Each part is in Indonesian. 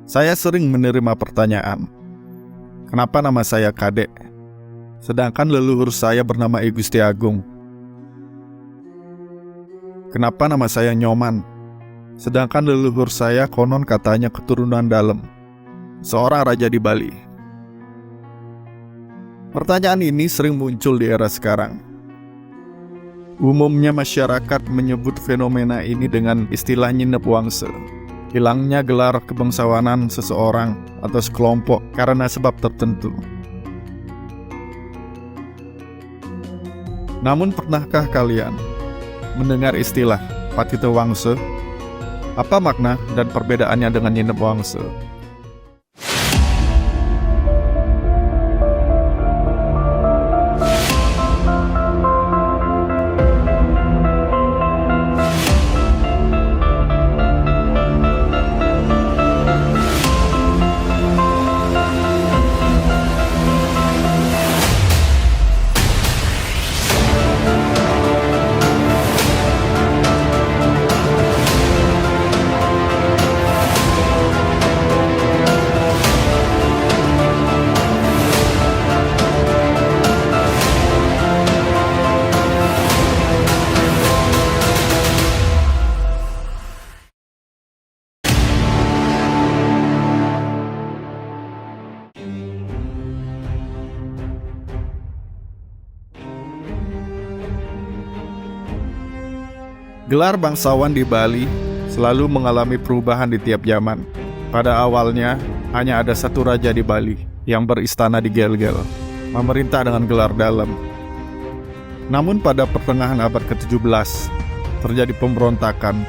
Saya sering menerima pertanyaan, kenapa nama saya Kadek, sedangkan leluhur saya bernama I Gusti Agung? Kenapa nama saya Nyoman, sedangkan leluhur saya konon katanya keturunan Dalem, seorang raja di Bali? Pertanyaan ini sering muncul di era sekarang. Umumnya masyarakat menyebut fenomena ini dengan istilah nyinep wangse, hilangnya gelar kebangsawanan seseorang atau sekelompok karena sebab tertentu. Namun pernahkah kalian mendengar istilah Patito Wangse? Apa makna dan perbedaannya dengan nyinep wangse? Gelar bangsawan di Bali selalu mengalami perubahan di tiap zaman. Pada awalnya, hanya ada satu raja di Bali yang beristana di Gel-Gel, memerintah dengan gelar Dalem. Namun pada pertengahan abad ke-17, terjadi pemberontakan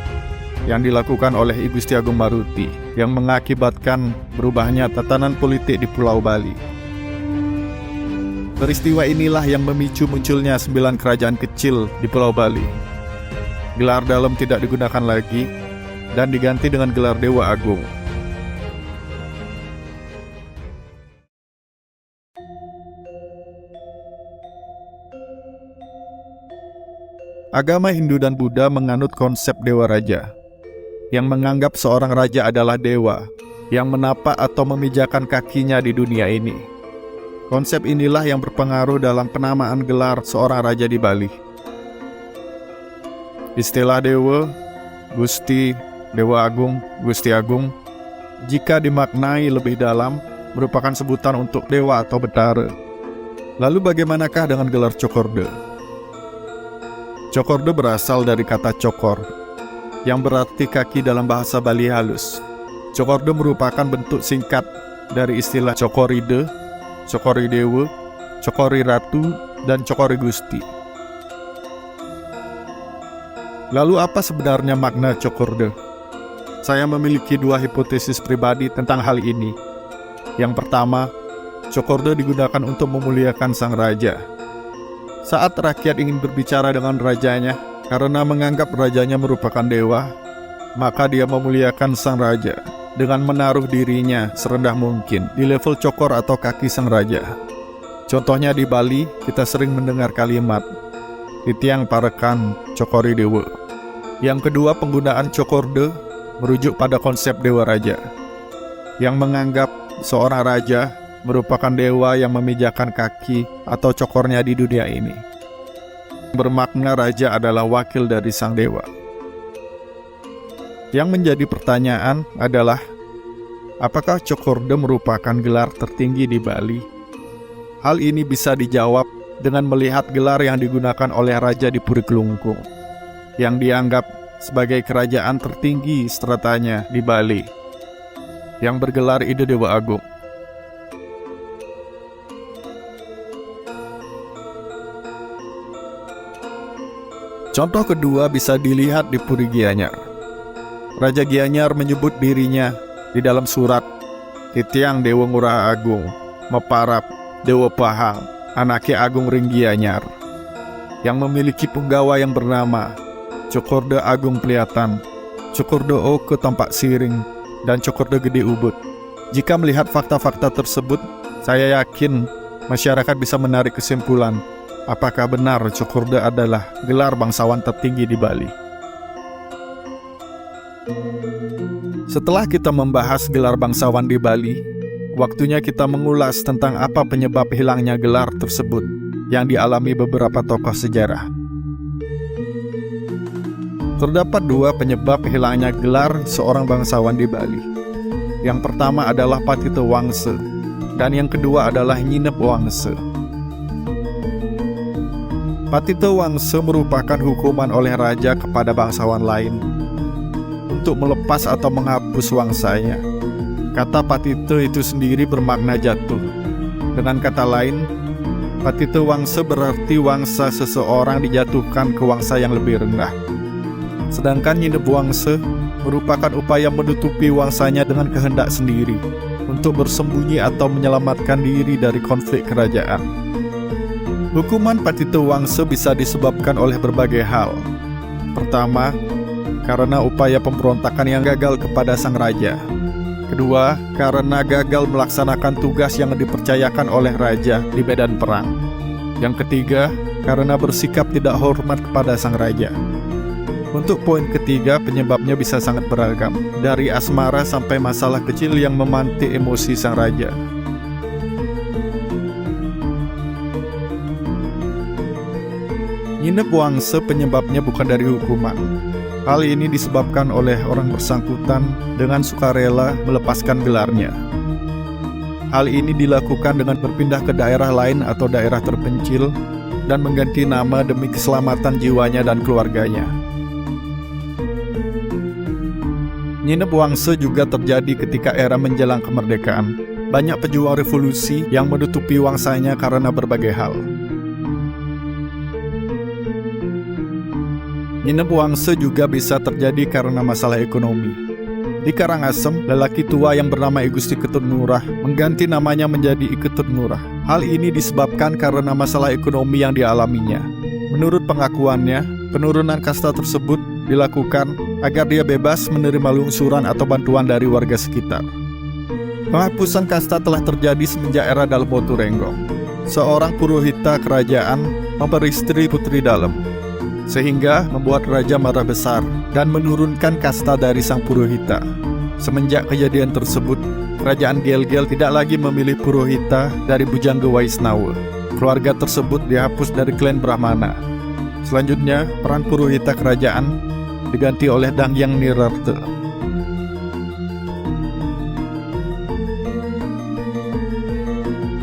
yang dilakukan oleh I Gusti Agung Maruti yang mengakibatkan berubahnya tatanan politik di Pulau Bali. Peristiwa inilah yang memicu munculnya 9 kerajaan kecil di Pulau Bali. Gelar Dalem tidak digunakan lagi dan diganti dengan gelar Dewa Agung. Agama Hindu dan Buddha menganut konsep Dewa Raja, yang menganggap seorang raja adalah dewa yang menapak atau memijakan kakinya di dunia ini. Konsep inilah yang berpengaruh dalam penamaan gelar seorang raja di Bali. Istilah Dewa, Gusti, Dewa Agung, Gusti Agung, jika dimaknai lebih dalam, merupakan sebutan untuk dewa atau betara. Lalu bagaimanakah dengan gelar Cokorde? Cokorde berasal dari kata cokor, yang berarti kaki dalam bahasa Bali halus. Cokorde merupakan bentuk singkat dari istilah Cokoride, Cokori Dewa, Cokori Ratu, dan Cokori Gusti. Lalu apa sebenarnya makna Cokorde? Saya memiliki 2 hipotesis pribadi tentang hal ini. Yang pertama, Cokorde digunakan untuk memuliakan sang raja. Saat rakyat ingin berbicara dengan rajanya, karena menganggap rajanya merupakan dewa, maka dia memuliakan sang raja dengan menaruh dirinya serendah mungkin di level cokor atau kaki sang raja. Contohnya di Bali, kita sering mendengar kalimat Titiang Parekan Cokori Dewa. Yang kedua, penggunaan Cokorde merujuk pada konsep Dewa Raja, yang menganggap seorang raja merupakan dewa yang memijakan kaki atau cokornya di dunia ini. Bermakna raja adalah wakil dari sang dewa. Yang menjadi pertanyaan adalah, apakah Cokorde merupakan gelar tertinggi di Bali? Hal ini bisa dijawab dengan melihat gelar yang digunakan oleh raja di Puri Kelungkung, yang dianggap sebagai kerajaan tertinggi stratanya di Bali, yang bergelar Ide Dewa Agung. Contoh kedua bisa dilihat di Puri Gianyar. Raja Gianyar menyebut dirinya di dalam surat Titiang Dewa Ngurah Agung, Meparap Dewa Pahang, Anake Agung Ring Gianyar, yang memiliki penggawa yang bernama Cokorde Agung Pliatan, Cokorde Oke Tampak Siring, dan Cokorde Gede Ubud. Jika melihat fakta-fakta tersebut, saya yakin masyarakat bisa menarik kesimpulan apakah benar Cokorde adalah gelar bangsawan tertinggi di Bali. Setelah kita membahas gelar bangsawan di Bali, waktunya kita mengulas tentang apa penyebab hilangnya gelar tersebut yang dialami beberapa tokoh sejarah. Terdapat dua penyebab hilangnya gelar seorang bangsawan di Bali. Yang pertama adalah Patitha Wangsa, dan yang kedua adalah Nyinep Wangsa. Patitha Wangsa merupakan hukuman oleh raja kepada bangsawan lain untuk melepas atau menghapus wangsanya. Kata Patitha itu sendiri bermakna jatuh. Dengan kata lain, Patitha Wangsa berarti wangsa seseorang dijatuhkan ke wangsa yang lebih rendah. Sedangkan Nyinep Wangsa merupakan upaya menutupi wangsanya dengan kehendak sendiri untuk bersembunyi atau menyelamatkan diri dari konflik kerajaan. Hukuman Patitha Wangsa bisa disebabkan oleh berbagai hal. Pertama, karena upaya pemberontakan yang gagal kepada sang raja. Kedua, karena gagal melaksanakan tugas yang dipercayakan oleh raja di medan perang. Yang ketiga, karena bersikap tidak hormat kepada sang raja. Untuk poin ketiga, penyebabnya bisa sangat beragam, dari asmara sampai masalah kecil yang memantik emosi sang raja. Nyinep Wangsa penyebabnya bukan dari hukuman. Hal ini disebabkan oleh orang bersangkutan dengan sukarela melepaskan gelarnya. Hal ini dilakukan dengan berpindah ke daerah lain atau daerah terpencil dan mengganti nama demi keselamatan jiwanya dan keluarganya. Nyinep Wangsa juga terjadi ketika era menjelang kemerdekaan. Banyak pejuang revolusi yang menutupi wangsanya karena berbagai hal. Nyinep Wangsa juga bisa terjadi karena masalah ekonomi. Di Karangasem, lelaki tua yang bernama I Gusti Ketut Ngurah mengganti namanya menjadi I Ketut Ngurah. Hal ini disebabkan karena masalah ekonomi yang dialaminya. Menurut pengakuannya, penurunan kasta tersebut dilakukan agar dia bebas menerima lungsuran atau bantuan dari warga sekitar. Penghapusan kasta telah terjadi semenjak era Dalmotu Renggong. Seorang purohita kerajaan memperistri putri dalem, sehingga membuat raja marah besar dan menurunkan kasta dari sang purohita. Semenjak kejadian tersebut, kerajaan Gel-Gel tidak lagi memilih purohita dari Bujangga Waisnawa. Keluarga tersebut dihapus dari klan Brahmana. Selanjutnya, peran purohita kerajaan diganti oleh Dangyang Nirartha.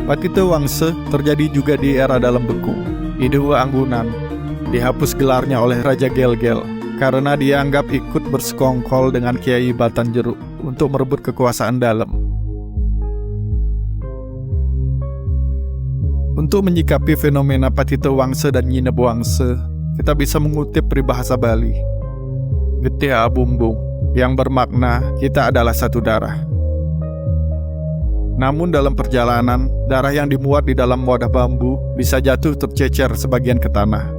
Patitha Wangsa terjadi juga di era Dalem Beku. I Dewa Anggunan dihapus gelarnya oleh Raja Gel-Gel karena dianggap ikut bersekongkol dengan Kiai Batan Jeruk untuk merebut kekuasaan Dalem. Untuk menyikapi fenomena Patitha Wangsa dan Nyinep Wangsa, kita bisa mengutip peribahasa Bali, Getih Abumbung, yang bermakna kita adalah satu darah. Namun dalam perjalanan, darah yang dimuat di dalam wadah bambu bisa jatuh tercecer sebagian ke tanah.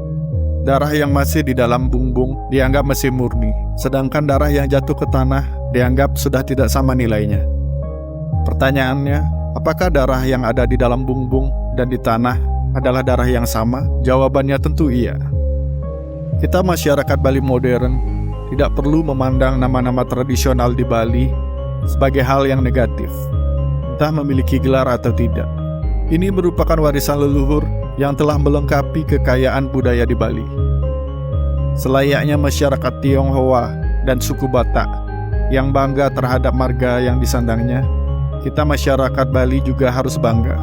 Darah yang masih di dalam bumbung dianggap masih murni, sedangkan darah yang jatuh ke tanah dianggap sudah tidak sama nilainya. Pertanyaannya, apakah darah yang ada di dalam bumbung dan di tanah adalah darah yang sama? Jawabannya tentu iya. Kita masyarakat Bali modern tidak perlu memandang nama-nama tradisional di Bali sebagai hal yang negatif, entah memiliki gelar atau tidak. Ini merupakan warisan leluhur yang telah melengkapi kekayaan budaya di Bali. Selayaknya masyarakat Tionghoa dan suku Batak yang bangga terhadap marga yang disandangnya, kita masyarakat Bali juga harus bangga